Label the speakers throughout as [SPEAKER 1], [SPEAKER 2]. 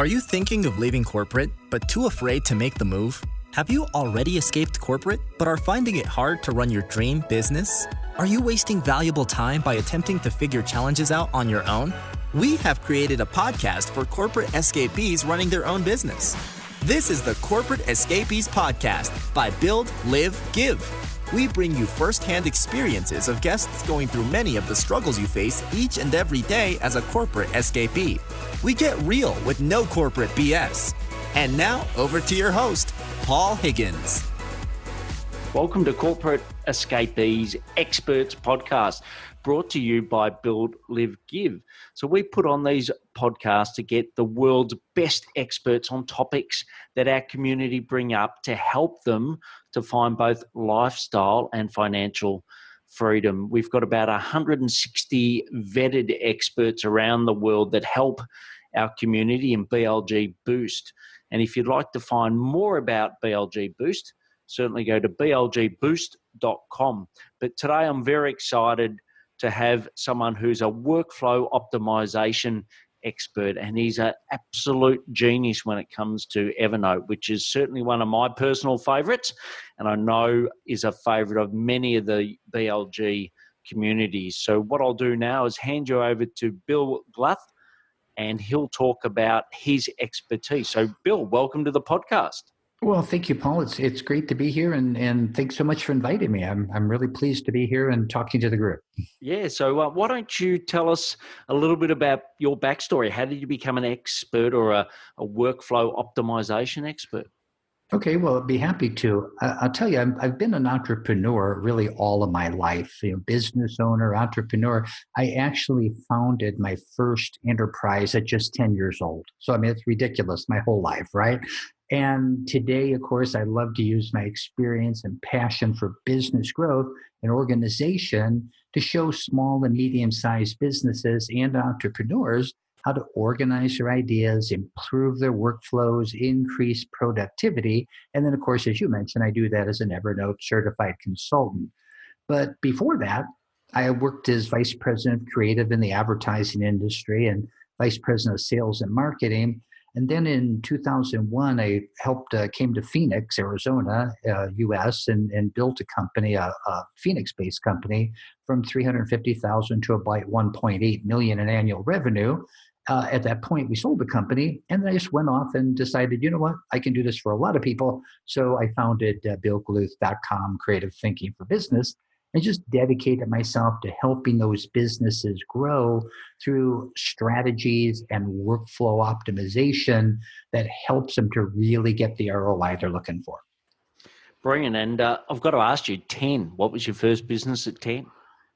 [SPEAKER 1] Are you thinking of leaving corporate, but too afraid to make the move? Have you already escaped corporate, but are finding it hard to run your dream business? Are you wasting valuable time by attempting to figure challenges out on your own? We have created a podcast for corporate escapees running their own business. This is the Corporate Escapees Podcast by Build, Live, Give. We bring you firsthand experiences of guests going through many of the struggles you face each and every day as a corporate escapee. We get real with no corporate BS. And now, over to your host, Paul Higgins.
[SPEAKER 2] Welcome to Corporate Escapees Experts Podcast, brought to you by Build, Live, Give. So we put on these podcasts to get the world's best experts on topics that our community bring up to help them to find both lifestyle and financial freedom. We've got about 160 vetted experts around the world that help our community in BLG Boost. And if you'd like to find more about BLG Boost, certainly go to blgboost.com. But today I'm very excited to have someone who's a workflow optimization expert, and he's an absolute genius when it comes to Evernote, which is certainly one of my personal favorites, and I know is a favorite of many of the BLG communities. So what I'll do now is hand you over to Bill Gluth, and he'll talk about his expertise. So Bill, welcome to the podcast.
[SPEAKER 3] Well, thank you, Paul. It's great to be here, and thanks so much for inviting me. I'm really pleased to be here and talking to the group.
[SPEAKER 2] Yeah, so why don't you tell us a little bit about your backstory? How did you become an expert or a workflow optimization expert?
[SPEAKER 3] Okay, well, I'd be happy to. I'll tell you, I've been an entrepreneur really all of my life. Business owner, entrepreneur. I actually founded my first enterprise at just 10 years old. So, I mean, it's ridiculous, my whole life, right? And today, of course, I love to use my experience and passion for business growth and organization to show small and medium-sized businesses and entrepreneurs how to organize their ideas, improve their workflows, increase productivity. And then, of course, as you mentioned, I do that as an Evernote Certified Consultant. But before that, I worked as Vice President of Creative in the advertising industry and Vice President of Sales and Marketing. And then in 2001, I came to Phoenix, Arizona, U.S., and built a company, a Phoenix-based company, from $350,000 to about $1.8 million in annual revenue. At that point, we sold the company, and then I just went off and decided, you know what, I can do this for a lot of people. So I founded BillGluth.com, Creative Thinking for Business, and just dedicated myself to helping those businesses grow through strategies and workflow optimization that helps them to really get the ROI they're looking for.
[SPEAKER 2] Brilliant. And I've got to ask you, 10, what was your first business at 10?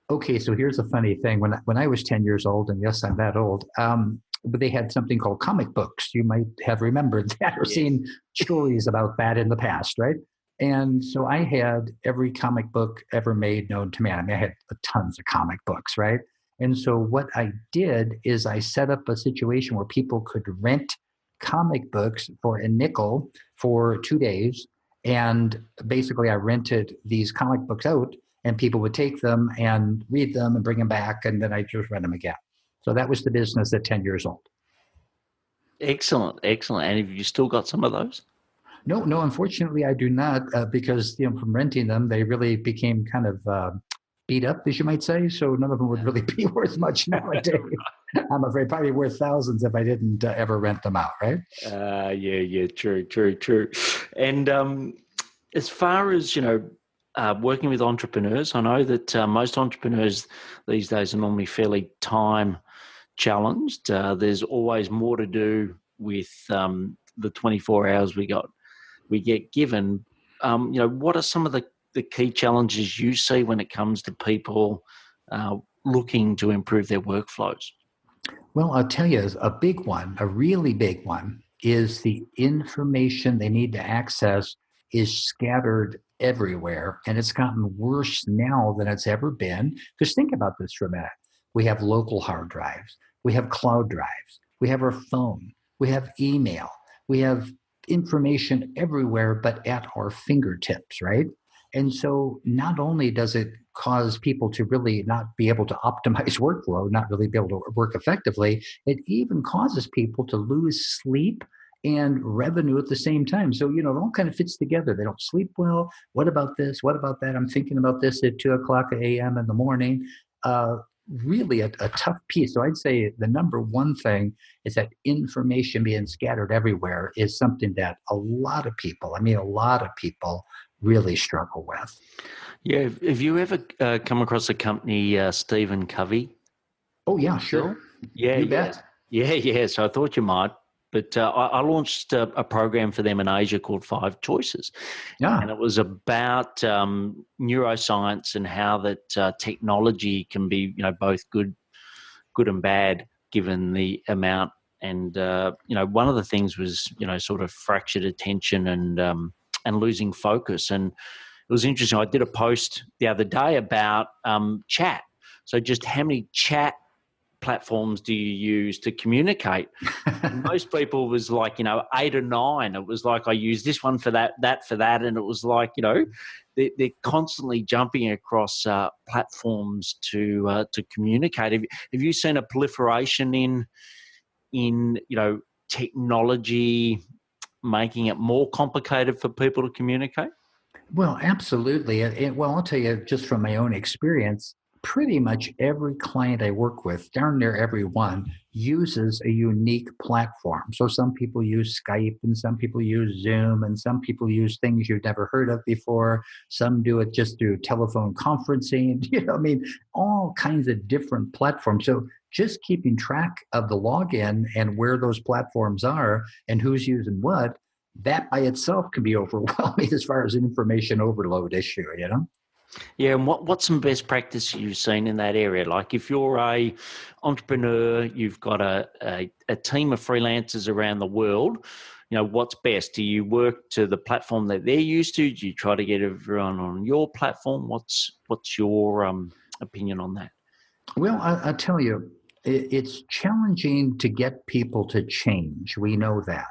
[SPEAKER 3] Okay, so here's a funny thing. When I was 10 years old, and yes, I'm that old, but they had something called comic books. You might have remembered that or seen stories about that in the past, right? And so I had every comic book ever made known to man. I mean, I had tons of comic books, right? And so what I did is I set up a situation where people could rent comic books for a nickel for 2 days. And basically I rented these comic books out, and people would take them and read them and bring them back, and then I just rent them again. So that was the business at 10 years old.
[SPEAKER 2] Excellent. And have you still got some of those?
[SPEAKER 3] No, unfortunately I do not, because from renting them, they really became kind of beat up, as you might say. So none of them would really be worth much nowadays. I'm afraid probably worth thousands if I didn't ever rent them out, right?
[SPEAKER 2] Yeah, true. And as far as, working with entrepreneurs, I know that most entrepreneurs these days are normally fairly time challenged. There's always more to do with the 24 hours we get given. What are some of the key challenges you see when it comes to people looking to improve their workflows?
[SPEAKER 3] Well, I'll tell you, a big one, a really big one, is the information they need to access is scattered everywhere, and it's gotten worse now than it's ever been. Because think about this for a minute. We have local hard drives. We have cloud drives. We have our phone. We have email. We have information everywhere but at our fingertips, right? And so not only does it cause people to really not be able to optimize workflow, not really be able to work effectively, it even causes people to lose sleep and revenue at the same time. So, it all kind of fits together. They don't sleep well. What about this? What about that? I'm thinking about this at 2 o'clock a.m. in the morning. Uh, Really a tough piece. So I'd say the number one thing is that information being scattered everywhere is something that a lot of people, really struggle with.
[SPEAKER 2] Yeah. Have you ever come across a company, Stephen Covey?
[SPEAKER 3] Oh, yeah, sure.
[SPEAKER 2] Yeah,
[SPEAKER 3] You
[SPEAKER 2] yeah,
[SPEAKER 3] bet.
[SPEAKER 2] yeah. So I thought you might, but I launched a program for them in Asia called Five Choices, and
[SPEAKER 3] Yeah.
[SPEAKER 2] it was about neuroscience and how that technology can be, both good and bad, given the amount. And one of the things was, sort of fractured attention and losing focus. And it was interesting. I did a post the other day about chat. So just how many chat platforms do you use to communicate? And most people was like, 8 or 9. It was like, I use this one for that for that. And it was like, they're constantly jumping across platforms to communicate. Have you seen a proliferation in technology making it more complicated for people to communicate?
[SPEAKER 3] Well, absolutely. Well, I'll tell you just from my own experience, pretty much every client I work with, darn near everyone, uses a unique platform. So some people use Skype and some people use Zoom and some people use things you've never heard of before. Some do it just through telephone conferencing, all kinds of different platforms. So just keeping track of the login and where those platforms are and who's using what, that by itself can be overwhelming as far as an information overload issue.
[SPEAKER 2] Yeah, and what's some best practice you've seen in that area? Like if you're a entrepreneur, you've got a team of freelancers around the world, what's best? Do you work to the platform that they're used to? Do you try to get everyone on your platform? What's your opinion on that?
[SPEAKER 3] Well, I'll tell you, it's challenging to get people to change. We know that.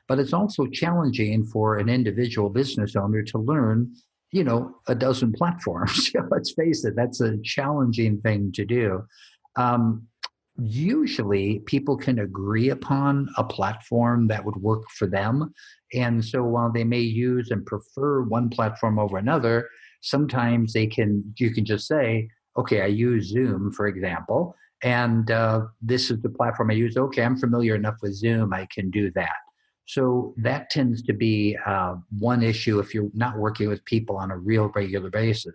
[SPEAKER 3] But it's also challenging for an individual business owner to learn, a dozen platforms. Let's face it, that's a challenging thing to do. Um, Usually, people can agree upon a platform that would work for them. And so while they may use and prefer one platform over another, sometimes you can just say, okay, I use Zoom, for example, and this is the platform I use. Okay, I'm familiar enough with Zoom, I can do that. So that tends to be one issue if you're not working with people on a real regular basis.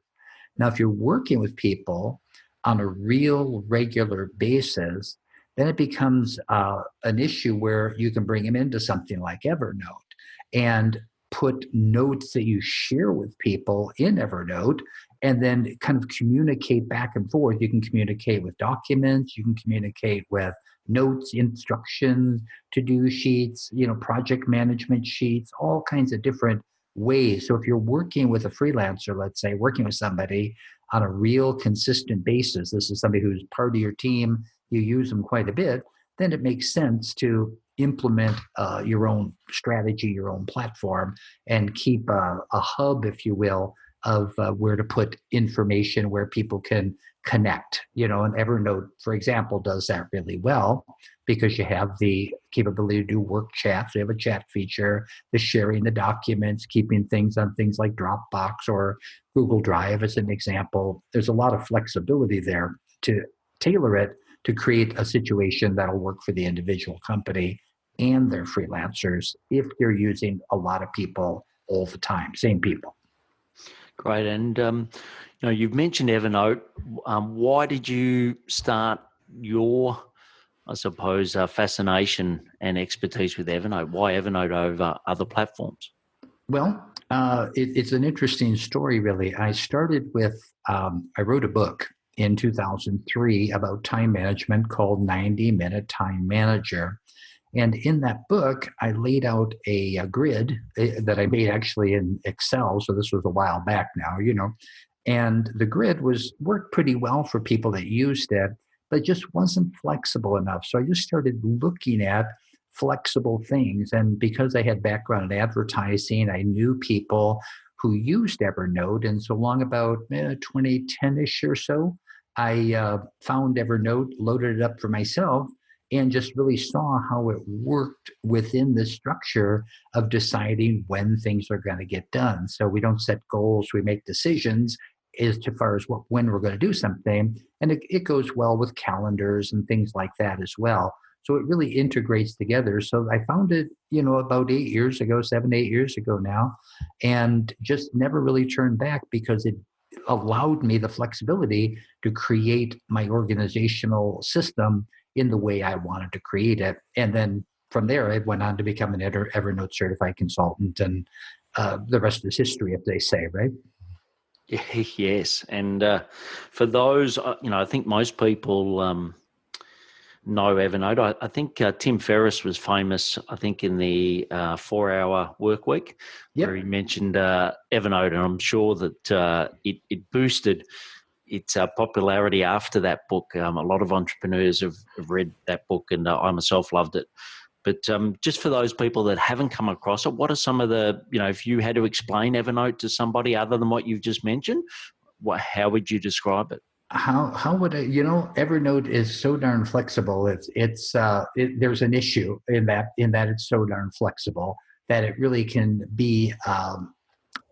[SPEAKER 3] Now, if you're working with people on a real regular basis, then it becomes an issue where you can bring them into something like Evernote and put notes that you share with people in Evernote and then kind of communicate back and forth. You can communicate with documents, you can communicate with notes, instructions, to-do sheets, project management sheets, all kinds of different ways. So if you're working with a freelancer, let's say, working with somebody on a real consistent basis, this is somebody who's part of your team, you use them quite a bit, then it makes sense to implement your own strategy, your own platform, and keep a hub, if you will, of where to put information, where people can connect. And Evernote, for example, does that really well because you have the capability to do work chats. You have a chat feature, the sharing the documents, keeping things on things like Dropbox or Google Drive as an example. There's a lot of flexibility there to tailor it to create a situation that'll work for the individual company and their freelancers if they're using a lot of people all the time, same people.
[SPEAKER 2] Great. And, you've mentioned Evernote. Why did you start your, I suppose, fascination and expertise with Evernote? Why Evernote over other platforms?
[SPEAKER 3] Well, it's an interesting story, really. I started with, I wrote a book in 2003 about time management called 90-Minute Time Manager. And in that book, I laid out a grid that I made actually in Excel. So this was a while back now. And the grid worked pretty well for people that used it, but just wasn't flexible enough. So I just started looking at flexible things. And because I had background in advertising, I knew people who used Evernote. And so long about 2010-ish or so, I found Evernote, loaded it up for myself, and just really saw how it worked within the structure of deciding when things are going to get done. So we don't set goals, we make decisions as far as when we're going to do something. And it goes well with calendars and things like that as well. So it really integrates together. So I found it, about 8 years ago, 7, 8 years ago now, and just never really turned back because it allowed me the flexibility to create my organizational system in the way I wanted to create it. And then from there, I went on to become an Evernote Certified Consultant, and the rest is history, if they say, right?
[SPEAKER 2] Yeah, yes. And for those, I think most people know Evernote. I think Tim Ferriss was famous, I think, in the 4-hour work week, where he mentioned Evernote, and I'm sure that it boosted its popularity after that book. A lot of entrepreneurs have read that book, and I myself loved it. But just for those people that haven't come across it, what are some of the, if you had to explain Evernote to somebody other than what you've just mentioned, how would you describe it?
[SPEAKER 3] How would I, Evernote is so darn flexible. There's an issue in that it's so darn flexible that it really can be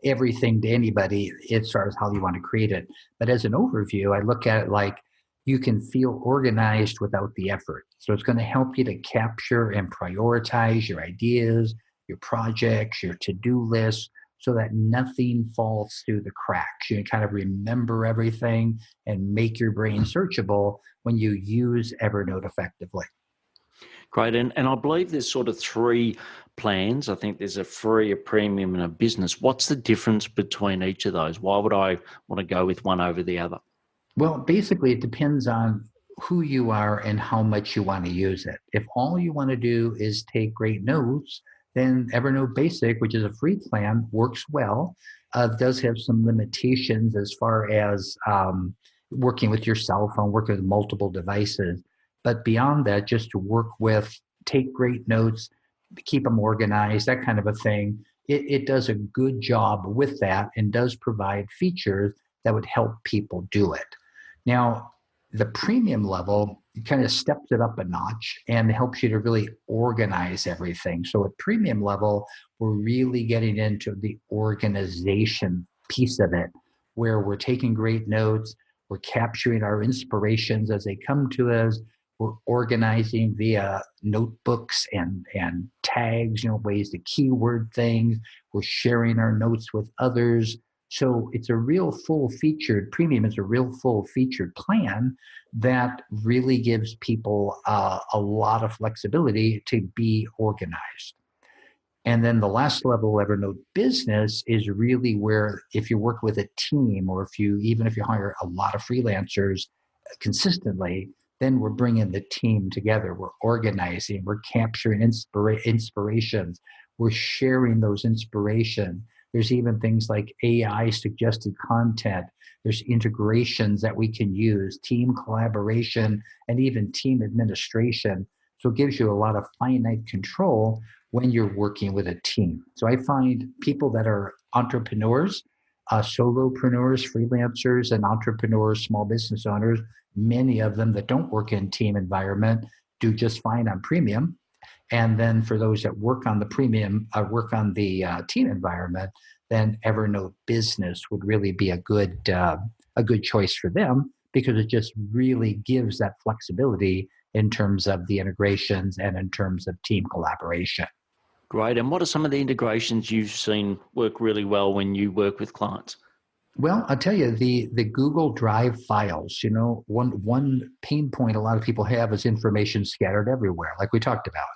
[SPEAKER 3] everything to anybody as far as how you want to create it. But as an overview, I look at it like you can feel organized without the effort. So it's going to help you to capture and prioritize your ideas, your projects, your to-do lists, so that nothing falls through the cracks. You can kind of remember everything and make your brain searchable when you use Evernote effectively.
[SPEAKER 2] Great. And I believe there's sort of 3 plans. I think there's a free, a premium, and a business. What's the difference between each of those? Why would I want to go with one over the other?
[SPEAKER 3] Well, basically, it depends on who you are and how much you want to use it. If all you want to do is take great notes, then Evernote Basic, which is a free plan, works well. Does have some limitations as far as working with your cell phone, working with multiple devices. But beyond that, just to work with, take great notes, keep them organized, that kind of a thing. It does a good job with that and does provide features that would help people do it. Now, the premium level kind of steps it up a notch and helps you to really organize everything. So at premium level, we're really getting into the organization piece of it, where we're taking great notes, we're capturing our inspirations as they come to us, we're organizing via notebooks and tags, ways to keyword things, we're sharing our notes with others. So it's a real full-featured, premium is a real full-featured plan that really gives people a lot of flexibility to be organized. And then the last level, Evernote Business, is really where if you work with a team, or even if you hire a lot of freelancers consistently, then we're bringing the team together. We're organizing, we're capturing inspirations, we're sharing those inspirations. There's even things like AI suggested content. There's integrations that we can use, team collaboration, and even team administration. So it gives you a lot of finite control when you're working with a team. So I find people that are entrepreneurs, solopreneurs, freelancers, and entrepreneurs, small business owners, many of them that don't work in team environment do just fine on premium. And then for those that work on the premium, work on the team environment, then Evernote Business would really be a good choice for them, because it just really gives that flexibility in terms of the integrations and in terms of team collaboration.
[SPEAKER 2] Great. And what are some of the integrations you've seen work really well when you work with clients?
[SPEAKER 3] Well, I'll tell you, the Google Drive files, one pain point a lot of people have is information scattered everywhere, like we talked about.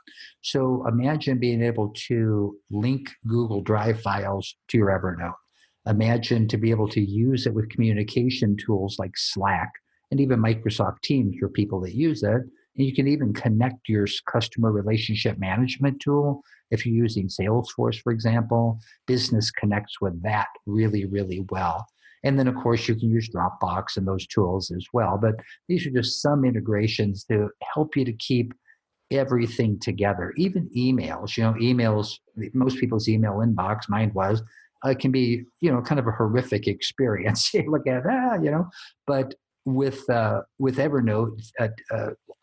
[SPEAKER 3] So imagine being able to link Google Drive files to your Evernote. Imagine to be able to use it with communication tools like Slack and even Microsoft Teams for people that use it. And you can even connect your customer relationship management tool. If you're using Salesforce, for example, Business connects with that really, really well. And then, of course, you can use Dropbox and those tools as well. But these are just some integrations to help you to keep everything together. Even emails, emails, most people's email inbox, mine was, it can be, kind of a horrific experience. You look at but with Evernote,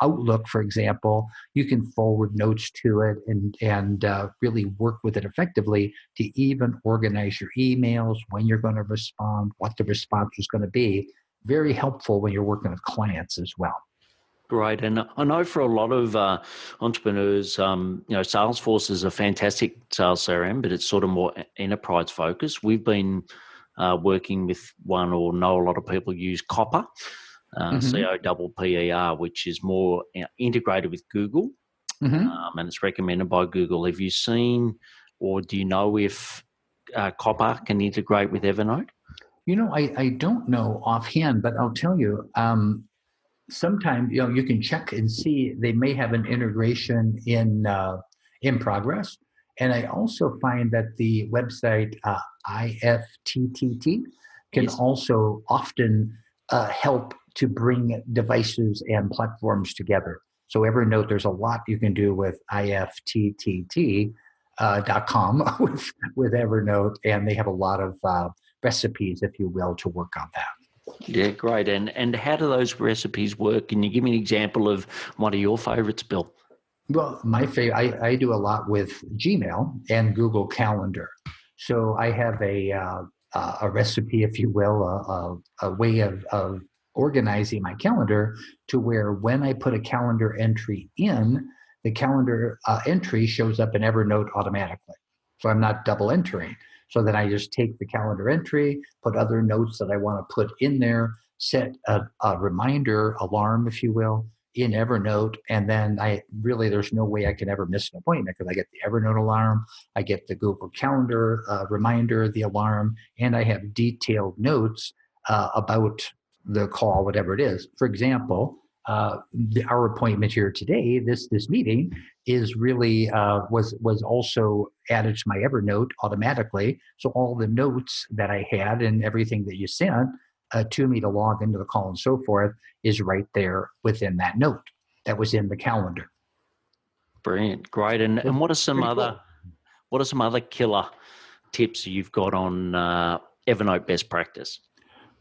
[SPEAKER 3] Outlook, for example, you can forward notes to it and really work with it effectively to even organize your emails, when you're going to respond, what the response is going to be. Very helpful when you're working with clients as well.
[SPEAKER 2] Great. And I know for a lot of entrepreneurs, Salesforce is a fantastic sales CRM, but it's sort of more enterprise focused. We've been working with one, or know a lot of people use Copper, COPPER, which is more integrated with Google, and it's recommended by Google. Have you seen, or do you know if Copper can integrate with Evernote?
[SPEAKER 3] I don't know offhand, but I'll tell you, sometimes you can check and see they may have an integration in progress. And I also find that the website IFTTT can also often help to bring devices and platforms together. So Evernote, there's a lot you can do with IFTTT.com with Evernote, and they have a lot of recipes, if you will, to work on that.
[SPEAKER 2] Yeah, great. And how do those recipes work? Can you give me an example of one of your favorites, Bill?
[SPEAKER 3] Well, my favorite, I do a lot with Gmail and Google Calendar. So I have a recipe, if you will, a way of organizing my calendar to where when I put a calendar entry in, the calendar entry shows up in Evernote automatically. So I'm not double entering. So then I just take the calendar entry, put other notes that I want to put in there, set a reminder alarm, if you will, in Evernote. And then there's no way I can ever miss an appointment because I get the Evernote alarm, I get the Google Calendar reminder, the alarm, and I have detailed notes about the call, whatever it is. For example, our appointment here today, this meeting is really was also added to my Evernote automatically. So all the notes that I had and everything that you sent to me to log into the call and so forth is right there within that note that was in the calendar.
[SPEAKER 2] Brilliant, great. And what are some other killer tips you've got on Evernote best practice?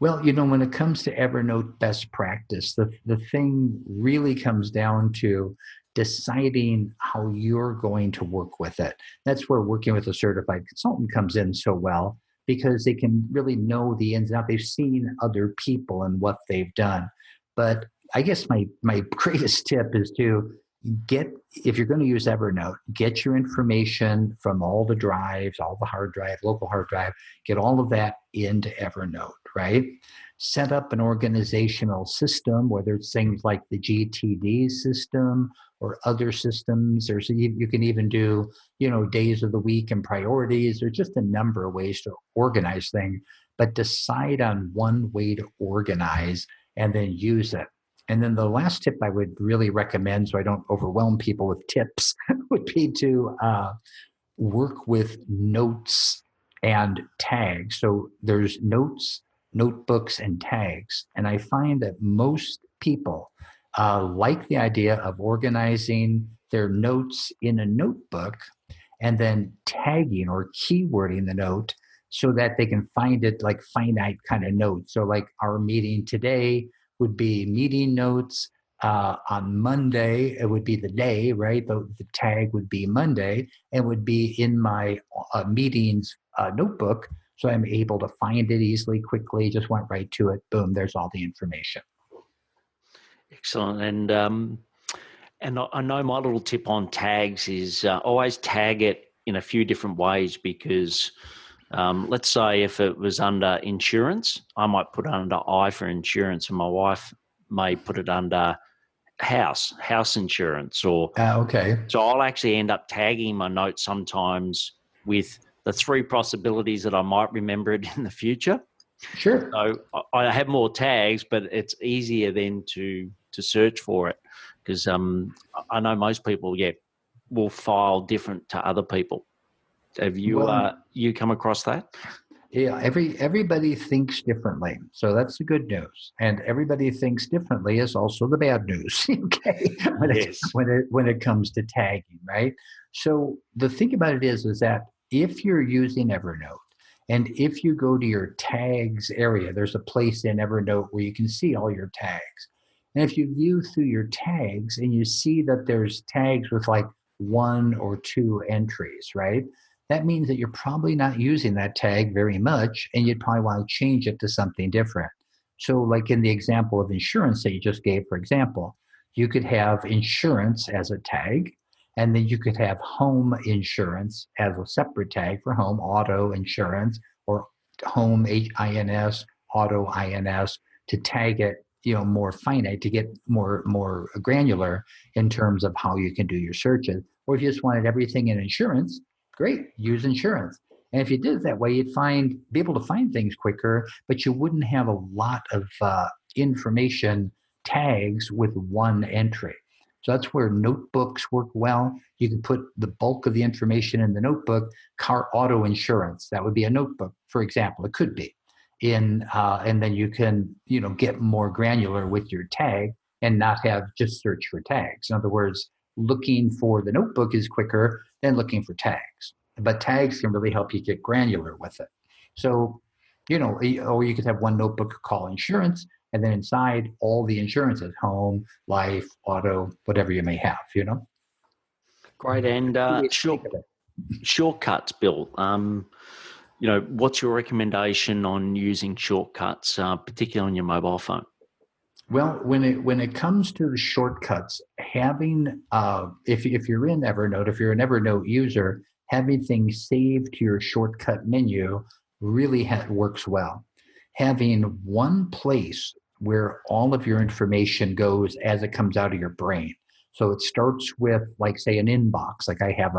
[SPEAKER 3] Well, when it comes to Evernote best practice, the thing really comes down to deciding how you're going to work with it. That's where working with a certified consultant comes in so well, because they can really know the ins and outs. They've seen other people and what they've done. But I guess my greatest tip is to if you're going to use Evernote, get your information from all the drives, all the hard drive, local hard drive, get all of that into Evernote, right? Set up an organizational system, whether it's things like the GTD system or other systems, or so you can even do, days of the week and priorities. There's just a number of ways to organize things, but decide on one way to organize and then use it. And then the last tip I would really recommend, so I don't overwhelm people with tips, would be to work with notes and tags. So there's notes, notebooks, and tags. And I find that most people like the idea of organizing their notes in a notebook and then tagging or keywording the note so that they can find it like finite kind of notes. So like our meeting today would be meeting notes. On Monday, it would be the day, right? The tag would be Monday and would be in my meetings notebook. So I'm able to find it easily, quickly, just went right to it. Boom, there's all the information.
[SPEAKER 2] Excellent. And I know my little tip on tags is always tag it in a few different ways, because let's say if it was under insurance, I might put it under I for insurance, and my wife may put it under house insurance, or
[SPEAKER 3] okay.
[SPEAKER 2] So I'll actually end up tagging my notes sometimes with the three possibilities that I might remember it in the future.
[SPEAKER 3] Sure.
[SPEAKER 2] So I have more tags, but it's easier then to search for it, because I know most people will file different to other people. Have you you come across that?
[SPEAKER 3] Yeah, everybody thinks differently, so that's the good news. And everybody thinks differently is also the bad news. Okay, when it comes to tagging, right? So the thing about it is that if you're using Evernote And if you go to your tags area, there's a place in Evernote where you can see all your tags. And if you view through your tags and you see that there's tags with like one or two entries, right? That means that you're probably not using that tag very much and you'd probably want to change it to something different. So, like in the example of insurance that you just gave, for example, you could have insurance as a tag, and then you could have home insurance as a separate tag for home, auto insurance, or home INS, auto INS, to tag it, more finite, to get more granular in terms of how you can do your searches. Or if you just wanted everything in insurance, great, use insurance. And if you did it that way, you'd be able to find things quicker, but you wouldn't have a lot of information tags with one entry. So that's where notebooks work well. You can put the bulk of the information in the notebook. Car auto insurance, that would be a notebook, for example. It could be and then you can get more granular with your tag and not have just search for tags. In other words, looking for the notebook is quicker than looking for tags. But tags can really help you get granular with it. So, or you could have one notebook called insurance, and then inside all the insurances, home, life, auto, whatever you may have,
[SPEAKER 2] Great. And shortcuts, Bill. What's your recommendation on using shortcuts, particularly on your mobile phone?
[SPEAKER 3] Well, when it comes to the shortcuts, having if you're in Evernote, if you're an Evernote user, having things saved to your shortcut menu really works well. Having one place where all of your information goes as it comes out of your brain. So it starts with, like, say, an inbox. Like I have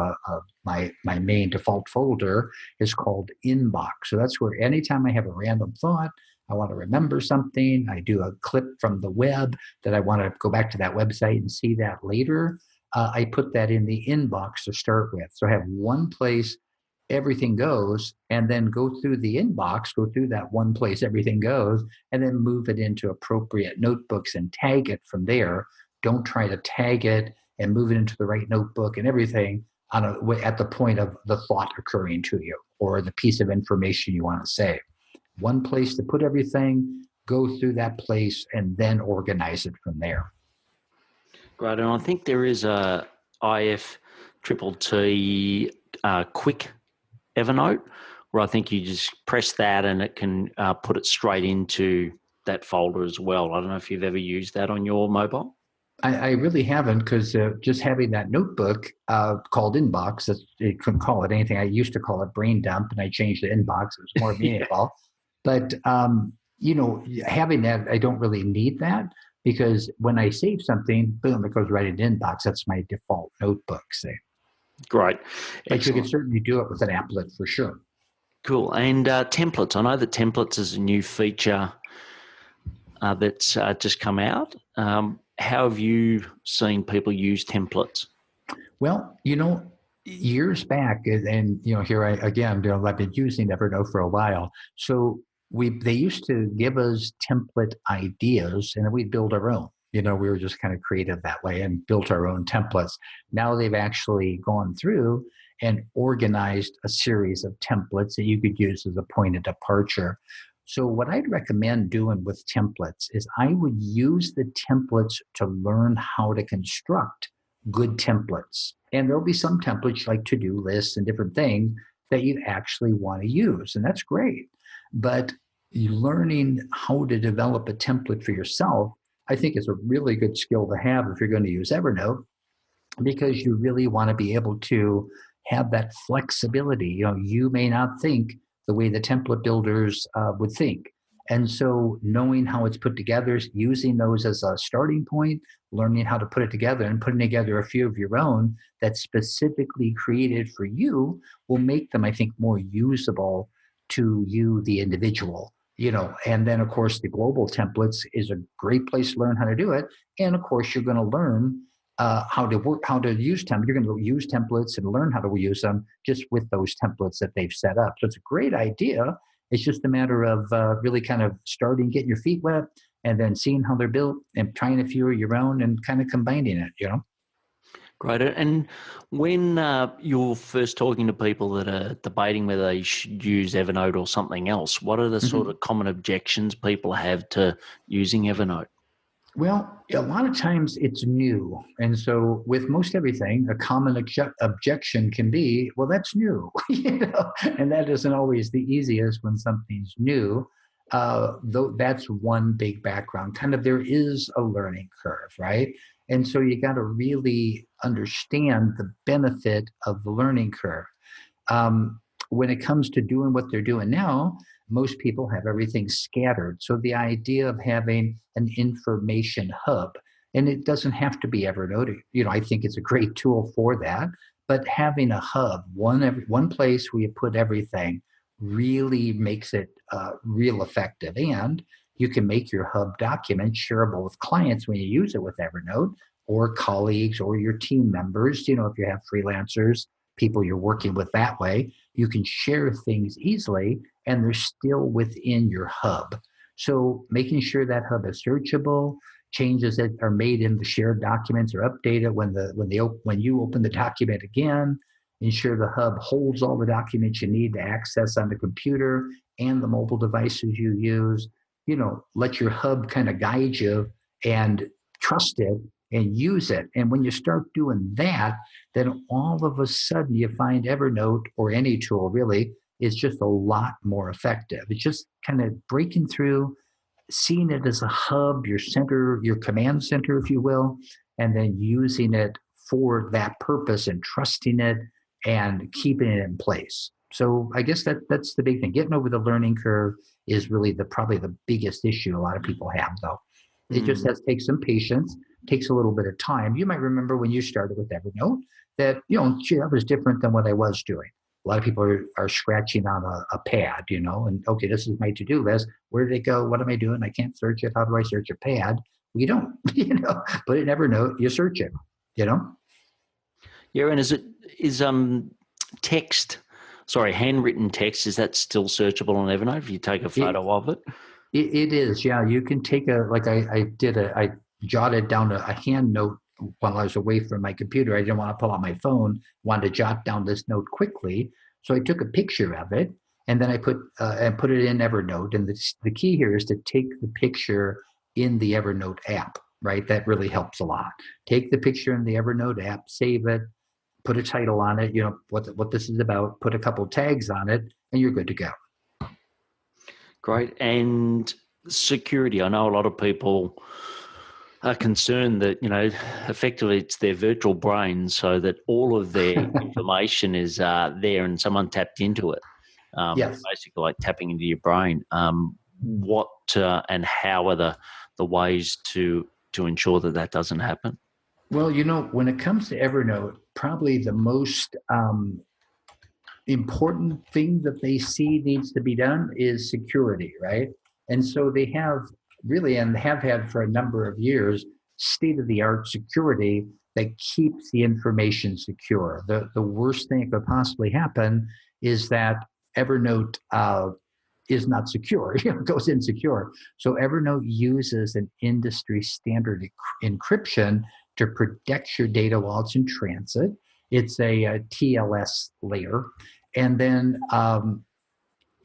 [SPEAKER 3] my main default folder is called inbox. So that's where anytime I have a random thought, I want to remember something, I do a clip from the web that I want to go back to that website and see that later. I put that in the inbox to start with. So I have one place everything goes, and then go through the inbox, go through that one place everything goes, and then move it into appropriate notebooks and tag it from there. Don't try to tag it and move it into the right notebook and everything at the point of the thought occurring to you or the piece of information you want to say. One place to put everything, go through that place, and then organize it from there.
[SPEAKER 2] Great. And I think there is a IFTTT quick Evernote, where I think you just press that and it can put it straight into that folder as well. I don't know if you've ever used that on your mobile.
[SPEAKER 3] I really haven't, because just having that notebook called Inbox, you couldn't call it anything. I used to call it Brain Dump, and I changed it to Inbox. It was more meaningful. But, having that, I don't really need that, because when I save something, boom, it goes right into Inbox. That's my default notebook, say.
[SPEAKER 2] Great.
[SPEAKER 3] But
[SPEAKER 2] Excellent.
[SPEAKER 3] you can certainly do it with an applet for sure.
[SPEAKER 2] Cool. And templates. I know that templates is a new feature that's just come out. How have you seen people use templates?
[SPEAKER 3] Well, years back, and here I've been using Evernote for a while. So they used to give us template ideas, and then we'd build our own. We were just kind of creative that way and built our own templates. Now they've actually gone through and organized a series of templates that you could use as a point of departure. So what I'd recommend doing with templates is I would use the templates to learn how to construct good templates. And there'll be some templates like to-do lists and different things that you actually want to use. And that's great. But learning how to develop a template for yourself, I think, is a really good skill to have if you're going to use Evernote, because you really want to be able to have that flexibility. You may not think the way the template builders would think. And so knowing how it's put together, using those as a starting point, learning how to put it together and putting together a few of your own that's specifically created for you will make them, I think, more usable to you, the individual. And then of course the global templates is a great place to learn how to do it. And of course you're going to learn how to use templates. You're going to use templates and learn how to use them just with those templates that they've set up. So it's a great idea. It's just a matter of really kind of getting your feet wet, and then seeing how they're built and trying a few of your own and kind of combining it,
[SPEAKER 2] Great. And when you're first talking to people that are debating whether they should use Evernote or something else, what are the sort of common objections people have to using Evernote?
[SPEAKER 3] Well, a lot of times it's new. And so with most everything, a common objection can be, well, that's new, and that isn't always the easiest when something's new. Though that's one big background. Kind of there is a learning curve, right? And so you got to really understand the benefit of the learning curve. When it comes to doing what they're doing now, most people have everything scattered. So the idea of having an information hub, and it doesn't have to be Evernote, I think it's a great tool for that, but having a hub, one place where you put everything really makes it real effective. And you can make your hub document shareable with clients when you use it with Evernote, or colleagues or your team members, if you have freelancers, people you're working with that way, you can share things easily and they're still within your hub. So making sure that hub is searchable, changes that are made in the shared documents are updated when you open the document again. Ensure the hub holds all the documents you need to access on the computer and the mobile devices you use. Let your hub kind of guide you and trust it and use it. And when you start doing that, then all of a sudden you find Evernote, or any tool really, is just a lot more effective. It's just kind of breaking through, seeing it as a hub, your center, your command center, if you will, and then using it for that purpose and trusting it and keeping it in place. So I guess that's the big thing. Getting over the learning curve is really probably the biggest issue a lot of people have, though. It just has to take some patience, takes a little bit of time. You might remember when you started with Evernote that, gee, that was different than what I was doing. A lot of people are scratching on a pad, and okay, this is my to-do list. Where did it go? What am I doing? I can't search it. How do I search a pad? Well, you don't, but in Evernote, you search it,
[SPEAKER 2] Yeah, and is handwritten text, is that still searchable on Evernote if you take a photo of it?
[SPEAKER 3] It is, yeah. You can take I jotted down a hand note while I was away from my computer. I didn't want to pull out my phone, wanted to jot down this note quickly. So I took a picture of it and then I put it in Evernote. And the key here is to take the picture in the Evernote app, right? That really helps a lot. Take the picture in the Evernote app, save it, put a title on it, what this is about, put a couple tags on it, and you're good to go.
[SPEAKER 2] Great. And security. I know a lot of people are concerned that, effectively it's their virtual brain, so that all of their information is there and someone tapped into it.
[SPEAKER 3] Yes.
[SPEAKER 2] Basically like tapping into your brain. What and how are the ways to ensure that doesn't happen?
[SPEAKER 3] Well, when it comes to Evernote, probably the most important thing that they see needs to be done is security, right? And so they have really, and have had for a number of years, state-of-the-art security that keeps the information secure. The worst thing that could possibly happen is that Evernote is not secure, goes insecure. So Evernote uses an industry standard encryption to protect your data while it's in transit. It's a TLS layer. And then,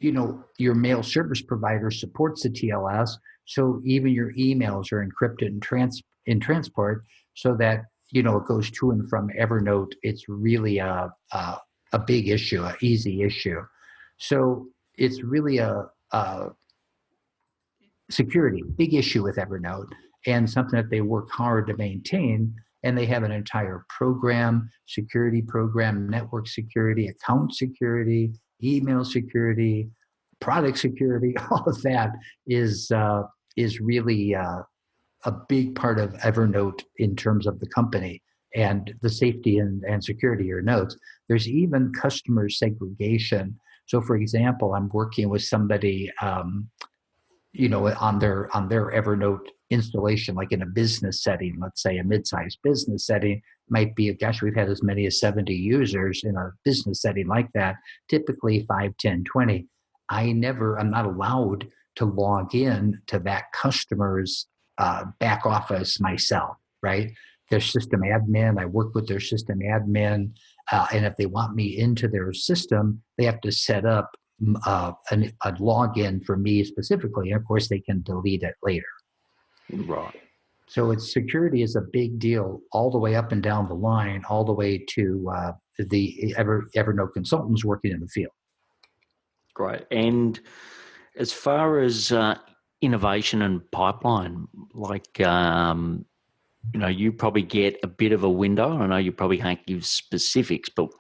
[SPEAKER 3] your mail service provider supports the TLS. So even your emails are encrypted in transport so that, it goes to and from Evernote. It's really a big issue, an easy issue. So it's really a security, big issue with Evernote, and something that they work hard to maintain. And they have an entire program, security program, network security, account security, email security, product security. All of that is really a big part of Evernote in terms of the company and the safety and security of your notes. There's even customer segregation. So, for example, I'm working with somebody, on their Evernote installation, like in a business setting, let's say a mid-sized business setting, might be, gosh, we've had as many as 70 users in a business setting like that, typically 5, 10, 20. I'm not allowed to log in to that customer's back office myself, right? their system admin. I work with their system admin. And if they want me into their system, they have to set up a login for me specifically. And of course, they can delete it later.
[SPEAKER 2] Right.
[SPEAKER 3] So security is a big deal all the way up and down the line, all the way to the Evernote consultants working in the field.
[SPEAKER 2] Great. And as far as innovation and pipeline, like, you probably get a bit of a window. I know you probably can't give specifics, but,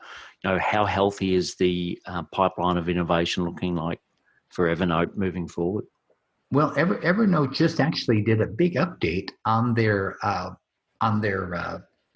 [SPEAKER 2] how healthy is the pipeline of innovation looking like for Evernote moving forward?
[SPEAKER 3] Well, Evernote just actually did a big update on their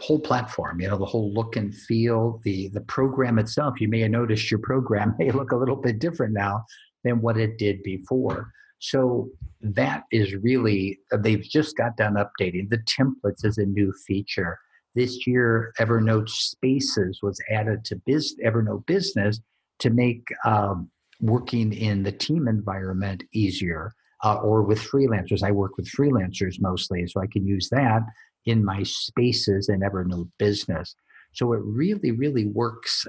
[SPEAKER 3] whole platform. The whole look and feel, the program itself. You may have noticed your program may look a little bit different now than what it did before. So that is really, they've just got done updating. The templates is a new feature. This year, Evernote Spaces was added to Evernote Business to make working in the team environment easier. Or with freelancers. I work with freelancers mostly, so I can use that in my spaces in Evernote Business. So it really, really works.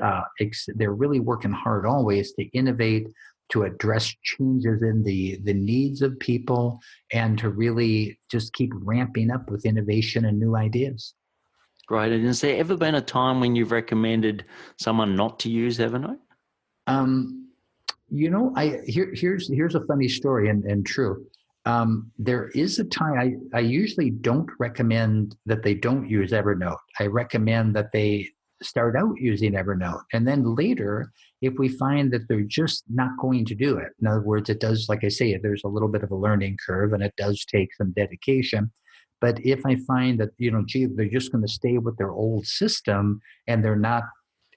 [SPEAKER 3] They're really working hard always to innovate, to address changes in the needs of people, and to really just keep ramping up with innovation and new ideas.
[SPEAKER 2] Great. And has there ever been a time when you've recommended someone not to use Evernote?
[SPEAKER 3] Here's a funny story and true. There is a time I usually don't recommend that they don't use Evernote. I recommend that they start out using Evernote, and then later, if we find that they're just not going to do it. In other words, it does, like I say, there's a little bit of a learning curve, and it does take some dedication. But if I find that they're just going to stay with their old system and they're not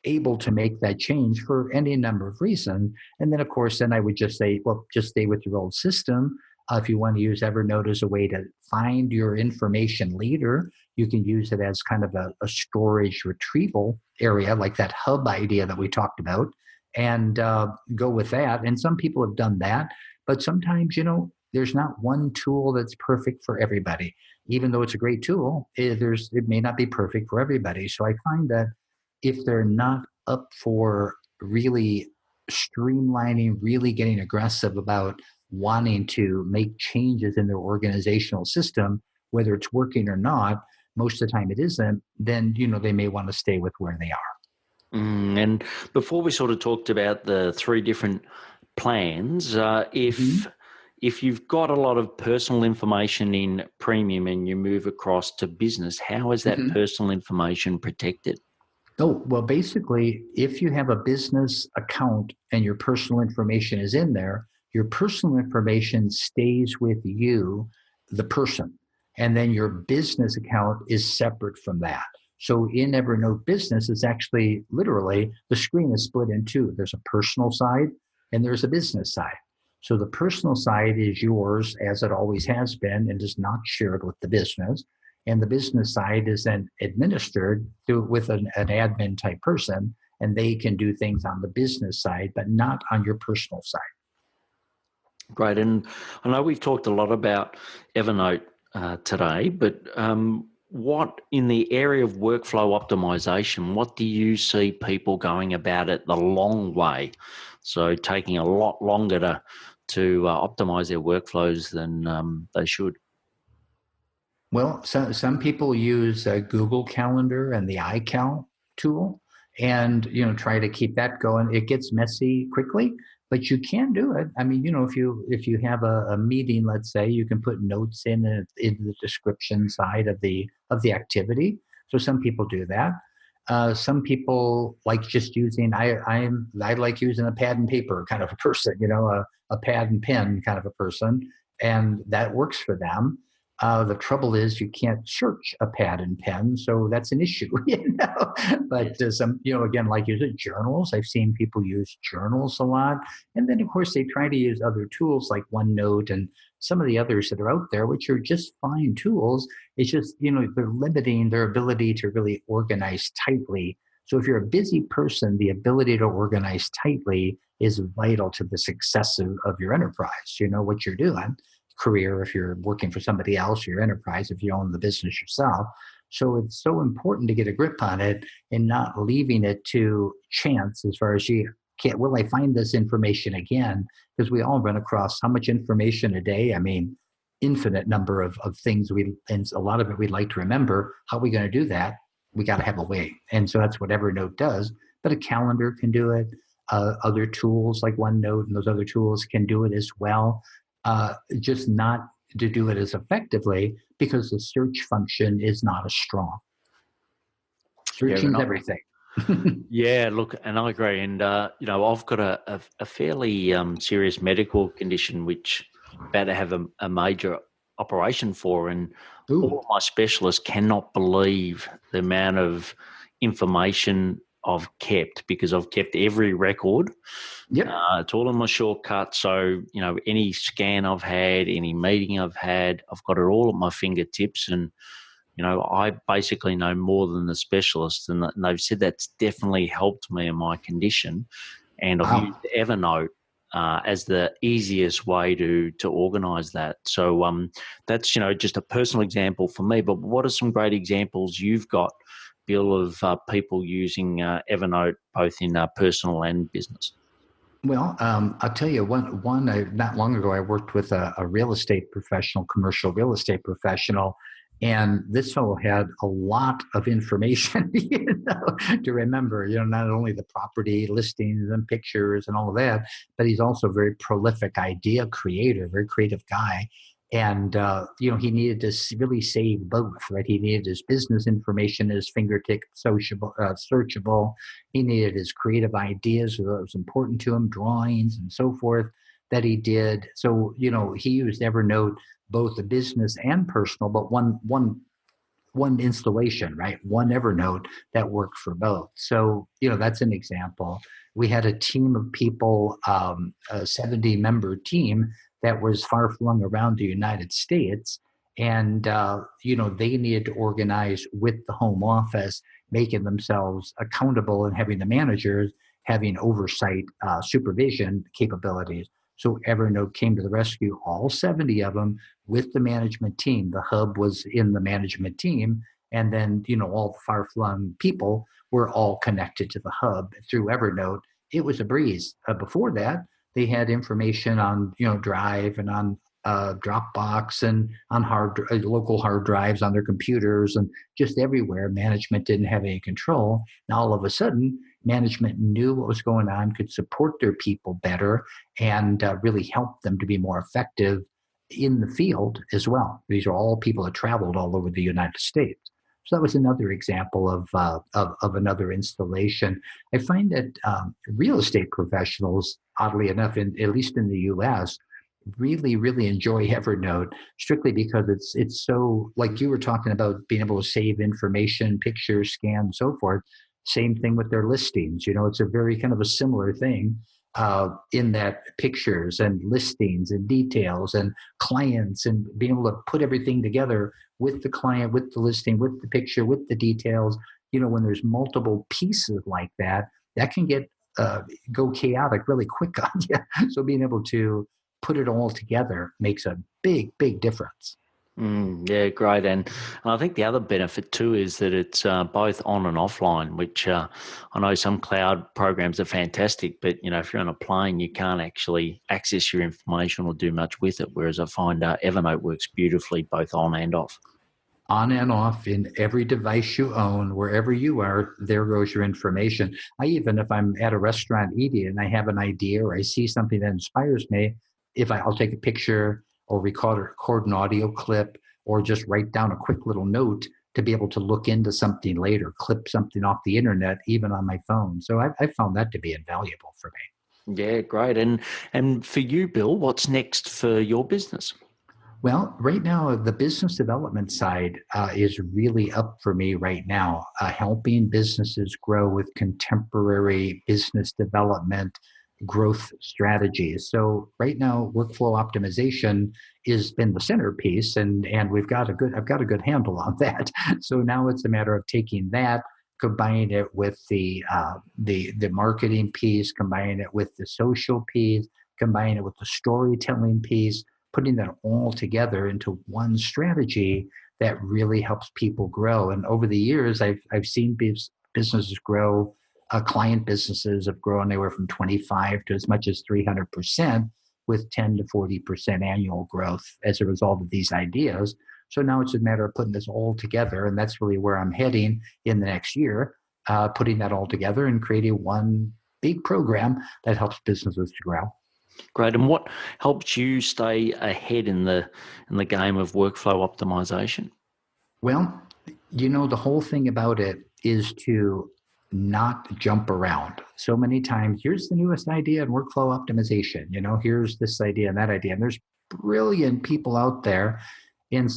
[SPEAKER 3] able to make that change for any number of reasons. And then, of course, then I would just say, well, just stay with your old system. If you want to use Evernote as a way to find your information later, you can use it as kind of a storage retrieval area, like that hub idea that we talked about, and go with that. And some people have done that, but sometimes, there's not one tool that's perfect for everybody. Even though it's a great tool, it may not be perfect for everybody. So I find that if they're not up for really streamlining, really getting aggressive about wanting to make changes in their organizational system, whether it's working or not, most of the time it isn't, then, they may want to stay with where they are.
[SPEAKER 2] And before we sort of talked about the 3 different plans, if you've got a lot of personal information in premium and you move across to business, how is that personal information protected?
[SPEAKER 3] Oh, well, basically, if you have a business account and your personal information is in there, your personal information stays with you, the person, and then your business account is separate from that. So in Evernote Business, it's actually literally the screen is split in 2. There's a personal side and there's a business side. So the personal side is yours, as it always has been, and is not shared with the business. And the business side is then administered with an admin type person, and they can do things on the business side, but not on your personal side.
[SPEAKER 2] Great. And I know we've talked a lot about Evernote today, but what in the area of workflow optimization, what do you see people going about it the long way? So taking a lot longer to optimize their workflows than they should.
[SPEAKER 3] Well, some people use Google Calendar and the iCal tool, and try to keep that going. It gets messy quickly, but you can do it. I mean, if you have a meeting, let's say, you can put notes in the description side of the activity. So some people do that. Some people like just using. I like using a pad and paper kind of a person. A pad and pen kind of a person, and that works for them. The trouble is you can't search a pad and pen, so that's an issue, But some, again, like using journals, I've seen people use journals a lot. And then, of course, they try to use other tools like OneNote and some of the others that are out there, which are just fine tools. It's just, they're limiting their ability to really organize tightly. So if you're a busy person, the ability to organize tightly is vital to the success of your enterprise. What you're doing. Career, if you're working for somebody else, your enterprise, if you own the business yourself. So it's so important to get a grip on it and not leaving it to chance as far as you can't, will I find this information again? Because we all run across how much information a day. I mean, infinite number of things and a lot of it we'd like to remember. How are we going to do that? We got to have a way. And so that's what Evernote does. But a calendar can do it. Other tools like OneNote and those other tools can do it as well. Just not to do it as effectively because the search function is not as strong. Searching is everything.
[SPEAKER 2] Yeah, look, and I agree. And, I've got a fairly serious medical condition, which I'm about to have a major operation for. And all of my specialists cannot believe the amount of information I've kept, because I've kept every record.
[SPEAKER 3] Yep.
[SPEAKER 2] It's all in my shortcut. So, any scan I've had, any meeting I've had, I've got it all at my fingertips. And, I basically know more than the specialists, and they've said that's definitely helped me in my condition. And I've used Evernote as the easiest way to organize that. So that's, just a personal example for me. But what are some great examples you've got, Bill, of people using Evernote both in personal and business?
[SPEAKER 3] Well, I'll tell you not long ago, I worked with a real estate professional, commercial real estate professional, and this fellow had a lot of information to remember, not only the property listings and pictures and all of that, but he's also a very prolific idea creator, very creative guy. And, he needed to really save both, right? He needed his business information at his fingertip, searchable. He needed his creative ideas that was important to him, drawings and so forth that he did. So, he used Evernote, both the business and personal, but one installation, right? One Evernote that worked for both. So, that's an example. We had a team of people, a 70-member team that was far flung around the United States. And, they needed to organize with the home office, making themselves accountable and having the managers having oversight, supervision capabilities. So Evernote came to the rescue, all 70 of them, with the management team. The hub was in the management team. And then, all the far-flung people were all connected to the hub through Evernote. It was a breeze. Before that, they had information on, Drive and on Dropbox and on local hard drives on their computers and just everywhere. Management didn't have any control. Now, all of a sudden, management knew what was going on, could support their people better, and really help them to be more effective in the field as well. These are all people that traveled all over the United States. So that was another example of another installation. I find that real estate professionals, oddly enough, at least in the U.S., really, really enjoy Evernote strictly because it's so, like you were talking about, being able to save information, pictures, scan, and so forth. Same thing with their listings. It's a very kind of a similar thing in that pictures and listings and details and clients and being able to put everything together with the client, with the listing, with the picture, with the details. When there's multiple pieces like that, that can get go chaotic really quick on you. So being able to put it all together makes a big, big difference.
[SPEAKER 2] Yeah, great. And I think the other benefit too is that it's both on and offline, which I know some cloud programs are fantastic, but if you're on a plane, you can't actually access your information or do much with it. Whereas I find Evernote works beautifully both on and off.
[SPEAKER 3] On and off in every device you own, wherever you are, there goes your information. Even if I'm at a restaurant eating and I have an idea or I see something that inspires me, I'll take a picture or record an audio clip or just write down a quick little note to be able to look into something later, clip something off the internet, even on my phone. So I found that to be invaluable for me.
[SPEAKER 2] Yeah, great. And for you, Bill, what's next for your business?
[SPEAKER 3] Well, right now, the business development side is really up for me right now, helping businesses grow with contemporary business development growth strategies. So right now, workflow optimization has been the centerpiece, and I've got a good handle on that. So now it's a matter of taking that, combining it with the marketing piece, combining it with the social piece, combining it with the storytelling piece, putting that all together into one strategy that really helps people grow. And over the years, I've seen businesses grow. Client businesses have grown anywhere from 25 to as much as 300% with 10 to 40% annual growth as a result of these ideas. So now it's a matter of putting this all together. And that's really where I'm heading in the next year, putting that all together and creating one big program that helps businesses to grow.
[SPEAKER 2] Great. And what helps you stay ahead in the game of workflow optimization?
[SPEAKER 3] Well, the whole thing about it is to not jump around. So many times, here's the newest idea in workflow optimization. Here's this idea and that idea. And there's brilliant people out there. And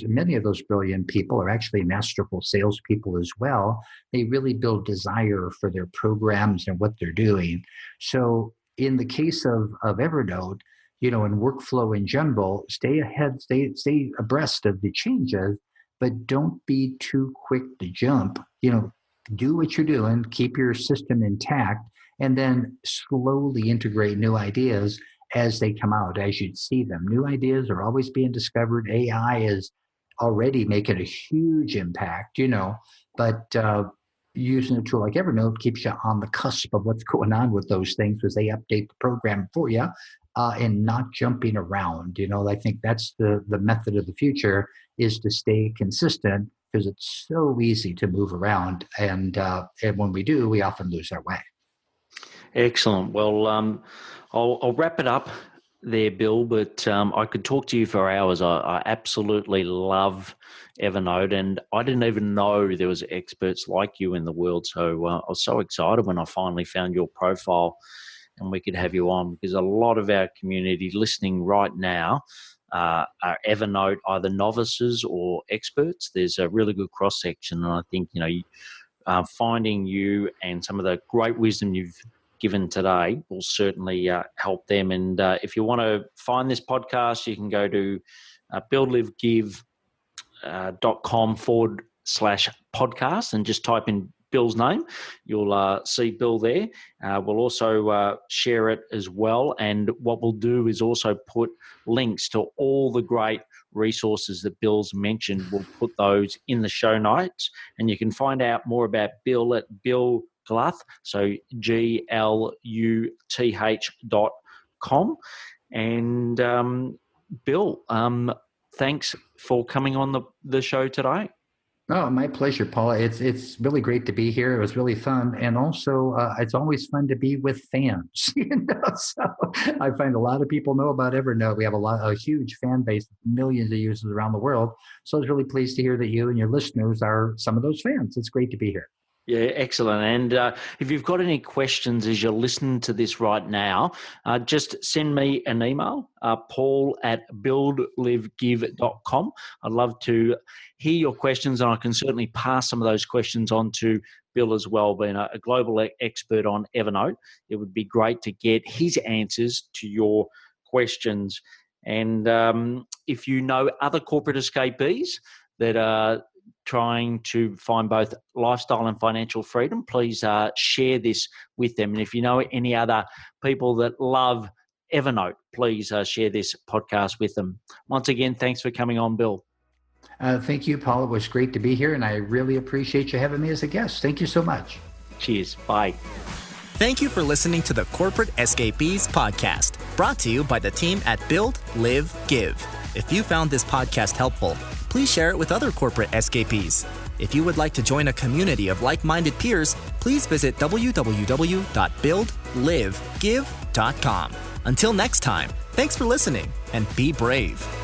[SPEAKER 3] many of those brilliant people are actually masterful salespeople as well. They really build desire for their programs and what they're doing. So in the case of Evernote, and workflow in general, stay ahead, stay abreast of the changes, but don't be too quick to jump. Do what you're doing, keep your system intact, and then slowly integrate new ideas as they come out, as you'd see them. New ideas are always being discovered. AI is already making a huge impact, but using a tool like Evernote keeps you on the cusp of what's going on with those things because they update the program for you and not jumping around. I think that's the method of the future, is to stay consistent, because it's so easy to move around. And when we do, we often lose our way.
[SPEAKER 2] Excellent. Well, I'll wrap it up there, Bill, but I could talk to you for hours. I absolutely love Evernote, and I didn't even know there was experts like you in the world. So I was so excited when I finally found your profile and we could have you on, because a lot of our community listening right now are Evernote either novices or experts. There's a really good cross-section, and I think, finding you and some of the great wisdom you've given today will certainly help them. And if you want to find this podcast, you can go to buildlivegive.com/podcast and just type in Bill's name. You'll see Bill there. We'll also share it as well. And what we'll do is also put links to all the great resources that Bill's mentioned. We'll put those in the show notes. And you can find out more about Bill at Bill Gluth, so GLUTH.com. And Bill, thanks for coming on the show today.
[SPEAKER 3] Oh, my pleasure, Paula. It's really great to be here. It was really fun. And also, it's always fun to be with fans. So I find a lot of people know about Evernote. We have a huge fan base, millions of users around the world. So I was really pleased to hear that you and your listeners are some of those fans. It's great to be here.
[SPEAKER 2] Yeah, excellent. And if you've got any questions as you're listening to this right now, just send me an email, paul@buildlivegive.com. I'd love to hear your questions, and I can certainly pass some of those questions on to Bill as well. Being a global expert on Evernote, it would be great to get his answers to your questions. And if you know other corporate escapees that are trying to find both lifestyle and financial freedom, please share this with them. And if you know any other people that love Evernote, please share this podcast with them. Once again, thanks for coming on, Bill.
[SPEAKER 3] Thank you, Paul. It was great to be here, and I really appreciate you having me as a guest. Thank you so much.
[SPEAKER 2] Cheers. Bye.
[SPEAKER 1] Thank you for listening to the Corporate Escapees podcast, brought to you by the team at Build, Live, Give. If you found this podcast helpful, please share it with other corporate escapees. If you would like to join a community of like-minded peers, please visit www.buildlivegive.com. Until next time, thanks for listening and be brave.